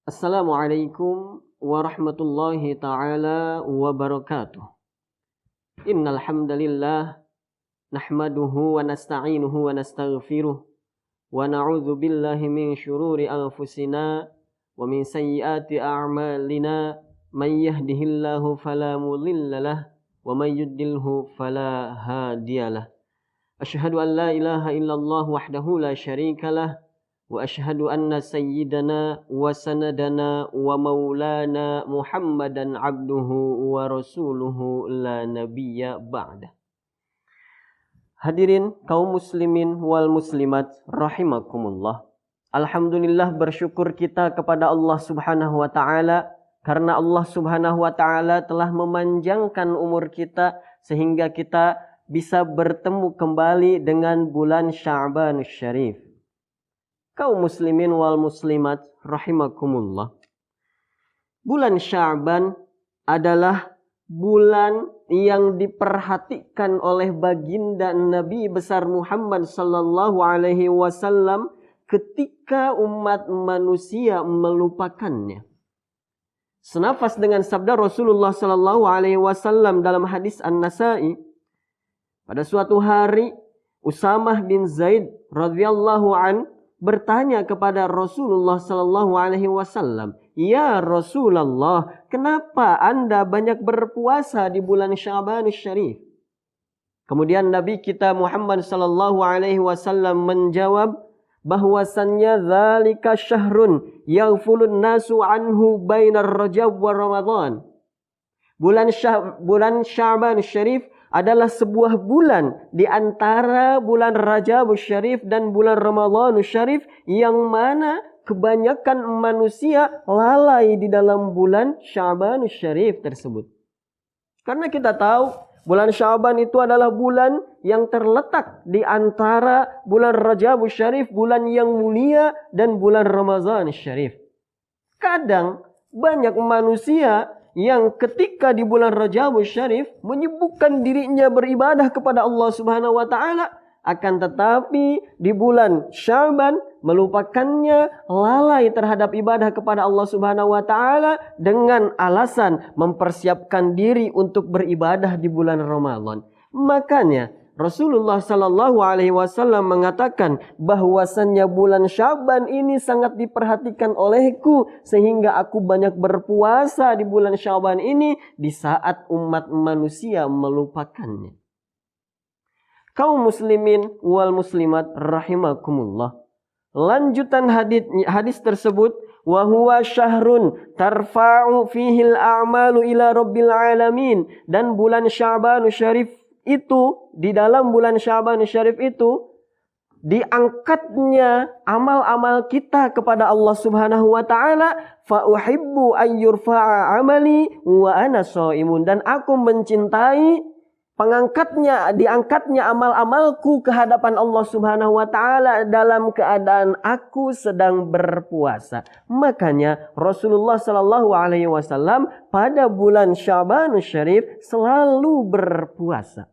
Assalamualaikum warahmatullahi ta'ala wabarakatuh. Innal hamdalillah nahmaduhu wa nasta'inuhu wa nastaghfiruh wa na'udzu billahi min syururi anfusina wa min sayyiati a'malina may yahdihillahu fala mudhillalah wa may yudlilhu fala hadiyalah. Asyhadu an la ilaha illallah wahdahu la syarikalah wa asyhadu anna sayyidana wa sanadana wa maulana Muhammadan abduhu wa rasuluhu la nabiyya ba'da. Hadirin kaum muslimin wal muslimat rahimakumullah. Alhamdulillah, bersyukur kita kepada Allah Subhanahu wa taala karena Allah Subhanahu wa taala telah memanjangkan umur kita sehingga kita bisa bertemu kembali dengan bulan Sya'banus Syarif. Kaum muslimin wal muslimat rahimakumullah. Bulan Sya'ban adalah bulan yang diperhatikan oleh baginda Nabi besar Muhammad sallallahu alaihi wasallam ketika umat manusia melupakannya. Senafas dengan sabda Rasulullah sallallahu alaihi wasallam dalam hadis An-Nasa'i, pada suatu hari Usamah bin Zaid radhiyallahu an bertanya kepada Rasulullah sallallahu alaihi wasallam, "Ya Rasulullah, kenapa Anda banyak berpuasa di bulan Sya'banus Syarif?" Kemudian Nabi kita Muhammad sallallahu alaihi wasallam menjawab bahwasannya dzalika syahrun yaghfulun nasu anhu bainar Rajab wa Ramadan. Bulan Sya'banus Syarif adalah sebuah bulan di antara bulan Rajabus Syarif dan bulan Ramadanus Syarif yang mana kebanyakan manusia lalai di dalam bulan Sya'banus Syarif tersebut. Karena kita tahu bulan Sya'ban itu adalah bulan yang terletak di antara bulan Rajabus Syarif, bulan yang mulia, dan bulan Ramadanus Syarif. Kadang banyak manusia yang ketika di bulan Rajabus Syarif menyibukkan dirinya beribadah kepada Allah Subhanahu wa taala, akan tetapi di bulan Sya'ban melupakannya, lalai terhadap ibadah kepada Allah Subhanahu wa taala dengan alasan mempersiapkan diri untuk beribadah di bulan Ramadan. Makanya Rasulullah sallallahu alaihi wasallam mengatakan bahwasannya bulan Sya'ban ini sangat diperhatikan olehku sehingga aku banyak berpuasa di bulan Sya'ban ini di saat umat manusia melupakannya. Kaum muslimin wal muslimat rahimakumullah. Lanjutan hadis tersebut, wa huwa syahrun tarfa'u fihil a'malu ila rabbil alamin, dan bulan Sya'banus Syarif itu, di dalam bulan Sya'banus Syarif itu diangkatnya amal-amal kita kepada Allah Subhanahu wa taala. Fa uhibbu an yurfa'a amali wa ana shaimun, dan aku mencintai diangkatnya amal-amalku ke hadapan Allah Subhanahu wa taala dalam keadaan aku sedang berpuasa. Makanya Rasulullah sallallahu alaihi wasallam pada bulan Sya'banus Syarif selalu berpuasa.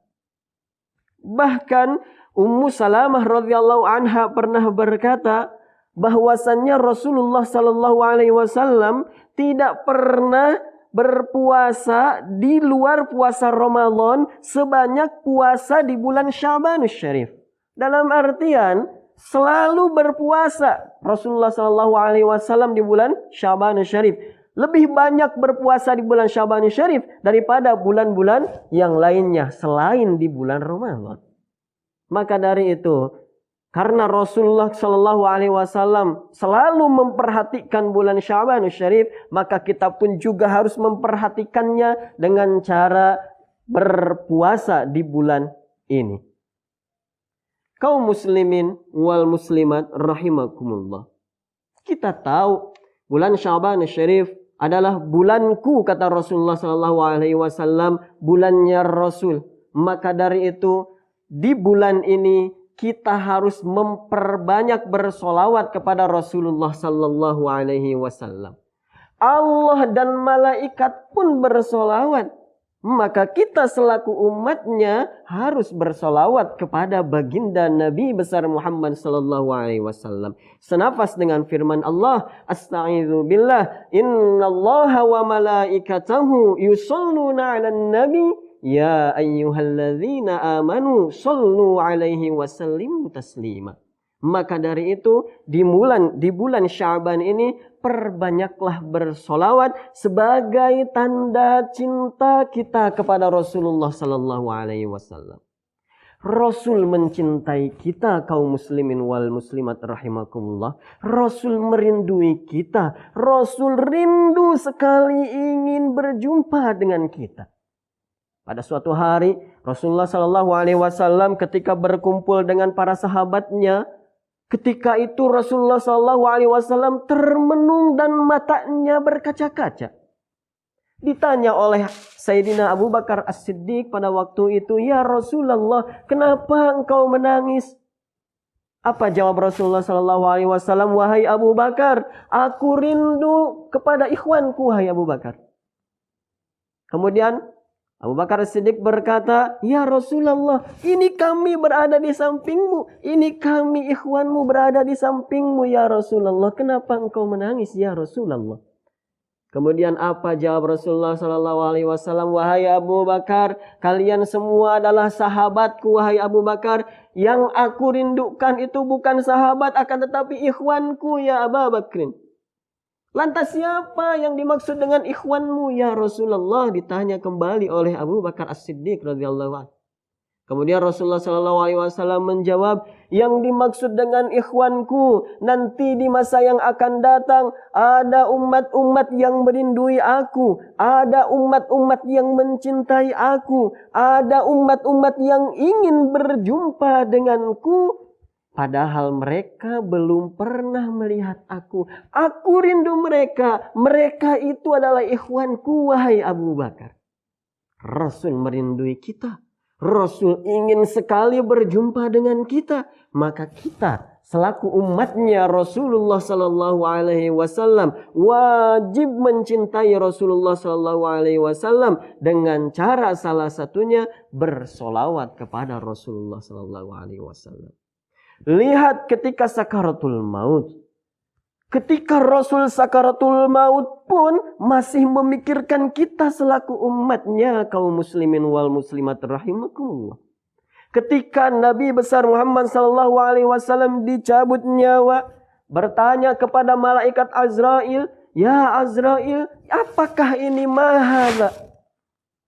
Bahkan Ummu Salamah radhiyallahu anha pernah berkata bahwasannya Rasulullah sallallahu alaihi wasallam tidak pernah berpuasa di luar puasa Ramadan sebanyak puasa di bulan Sya'banus Syarif. Dalam artian selalu berpuasa Rasulullah sallallahu alaihi wasallam di bulan Sya'banus Syarif. Lebih banyak berpuasa di bulan Sya'banus Syarif daripada bulan-bulan yang lainnya selain di bulan Ramadan. Maka dari itu, karena Rasulullah Shallallahu Alaihi Wasallam selalu memperhatikan bulan Sya'banus Syarif, maka kita pun juga harus memperhatikannya dengan cara berpuasa di bulan ini. Kaum muslimin wal muslimat rahimakumullah. Kita tahu bulan Sya'banus Syarif adalah bulanku, kata Rasulullah Shallallahu Alaihi Wasallam, bulannya Rasul. Maka dari itu di bulan ini kita harus memperbanyak bersolawat kepada Rasulullah Sallallahu Alaihi Wasallam. Allah dan malaikat pun bersolawat. Maka kita selaku umatnya harus bersolawat kepada baginda Nabi besar Muhammad sallallahu alaihi wasallam. Senafas dengan firman Allah, Astaghizu billah, innallaha wa malaikatahu yusholluna 'alan nabi ya ayyuhalladzina amanu shollu alaihi wasallimu taslima. Maka dari itu di bulan Sya'ban ini perbanyaklah bersolawat sebagai tanda cinta kita kepada Rasulullah sallallahu alaihi wasallam. Rasul mencintai kita kaum muslimin wal muslimat rahimakumullah. Rasul merindui kita. Rasul rindu sekali ingin berjumpa dengan kita. Pada suatu hari Rasulullah sallallahu alaihi wasallam ketika berkumpul dengan para sahabatnya, ketika itu Rasulullah SAW termenung dan matanya berkaca-kaca. Ditanya oleh Sayyidina Abu Bakar As-Siddiq pada waktu itu, "Ya Rasulullah, kenapa engkau menangis?" Apa jawab Rasulullah SAW? "Wahai Abu Bakar, aku rindu kepada ikhwanku, wahai Abu Bakar." Kemudian Abu Bakar As-Siddiq berkata, "Ya Rasulullah, ini kami berada di sampingmu. Ini kami ikhwanmu berada di sampingmu ya Rasulullah. Kenapa engkau menangis ya Rasulullah?" Kemudian apa jawab Rasulullah SAW? "Wahai Abu Bakar, kalian semua adalah sahabatku wahai Abu Bakar. Yang aku rindukan itu bukan sahabat akan tetapi ikhwanku ya Abu Bakrin." Lantas siapa yang dimaksud dengan ikhwanmu ya Rasulullah? Ditanya kembali oleh Abu Bakar As-Siddiq radhiyallahu anhu. Kemudian Rasulullah SAW menjawab, yang dimaksud dengan ikhwanku nanti di masa yang akan datang ada umat-umat yang merindui aku, ada umat-umat yang mencintai aku, ada umat-umat yang ingin berjumpa denganku. Padahal mereka belum pernah melihat aku. Aku rindu mereka. Mereka itu adalah ikhwanku wahai Abu Bakar. Rasul merindui kita. Rasul ingin sekali berjumpa dengan kita. Maka kita selaku umatnya Rasulullah sallallahu alaihi wasallam wajib mencintai Rasulullah sallallahu alaihi wasallam dengan cara salah satunya bersolawat kepada Rasulullah sallallahu alaihi wasallam. Lihat ketika sakaratul maut. Ketika Rasul sakaratul maut pun masih memikirkan kita selaku umatnya kaum muslimin wal muslimat rahimakumullah. Ketika Nabi besar Muhammad sallallahu alaihi wasallam dicabut nyawa, bertanya kepada malaikat Azrail, "Ya Azrail, apakah ini mahadza?"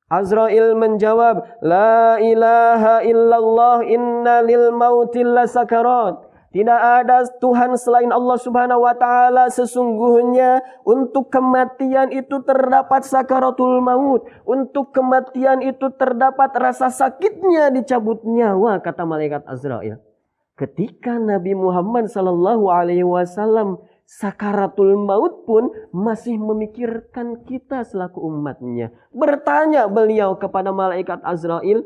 Azrail menjawab, "La ilaha illallah inna lil mautil lasakarat." Tidak ada Tuhan selain Allah Subhanahu wa taala, sesungguhnya untuk kematian itu terdapat sakaratul maut. Untuk kematian itu terdapat rasa sakitnya dicabut nyawa, kata malaikat Azrail. Ketika Nabi Muhammad sallallahu alaihi wasallam sakaratul maut pun masih memikirkan kita selaku umatnya. Bertanya beliau kepada malaikat Azrail,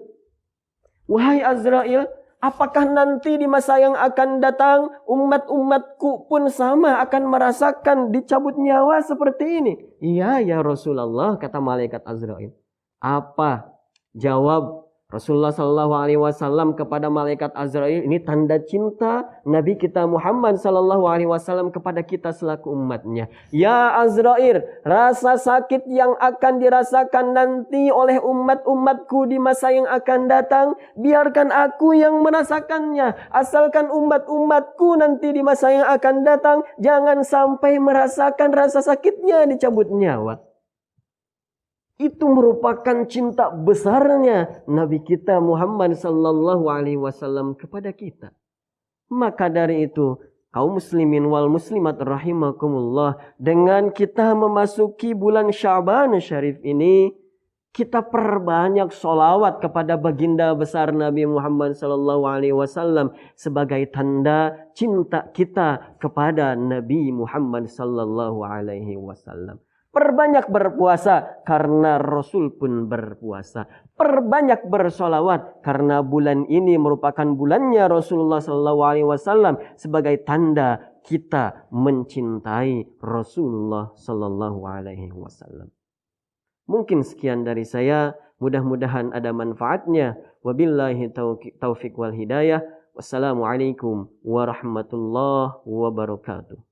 "Wahai Azrail, apakah nanti di masa yang akan datang umat-umatku pun sama akan merasakan dicabut nyawa seperti ini?" "Iya ya Rasulullah," kata malaikat Azrail. Apa jawab Rasulullah sallallahu alaihi wasallam kepada malaikat Azrail? Ini tanda cinta Nabi kita Muhammad sallallahu alaihi wasallam kepada kita selaku umatnya. "Ya Azrail, rasa sakit yang akan dirasakan nanti oleh umat-umatku di masa yang akan datang, biarkan aku yang merasakannya. Asalkan umat-umatku nanti di masa yang akan datang jangan sampai merasakan rasa sakitnya dicabut nyawa." Itu merupakan cinta besarnya Nabi kita Muhammad sallallahu alaihi wasallam kepada kita. Maka dari itu, kaum muslimin wal muslimat rahimakumullah, dengan kita memasuki bulan Sya'ban Syarif ini, kita perbanyak sholawat kepada baginda besar Nabi Muhammad sallallahu alaihi wasallam sebagai tanda cinta kita kepada Nabi Muhammad sallallahu alaihi wasallam. Perbanyak berpuasa karena Rasul pun berpuasa. Perbanyak bersolawat karena bulan ini merupakan bulannya Rasulullah SAW sebagai tanda kita mencintai Rasulullah SAW. Mungkin sekian dari saya. Mudah-mudahan ada manfaatnya. Wabillahi taufiq wal hidayah. Wassalamualaikum warahmatullahi wabarakatuh.